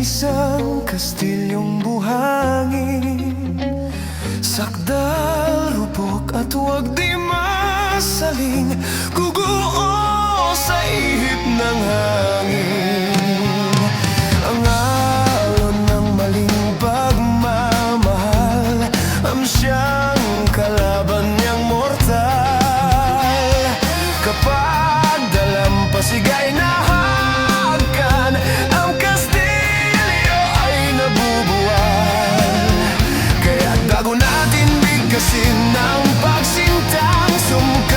isang kastilyong buhangin, sakdal, rupok at huwag di masaling, guguo sa ihip ng hangin. Ang alon ng maling pagmamahal, siyang kalaban niyang mortal. Kapag dalampasig ay nahagkan, ang Kastilyo ay nabubuwal. Kaya bago natin bigkasin ang pagsintang sumka,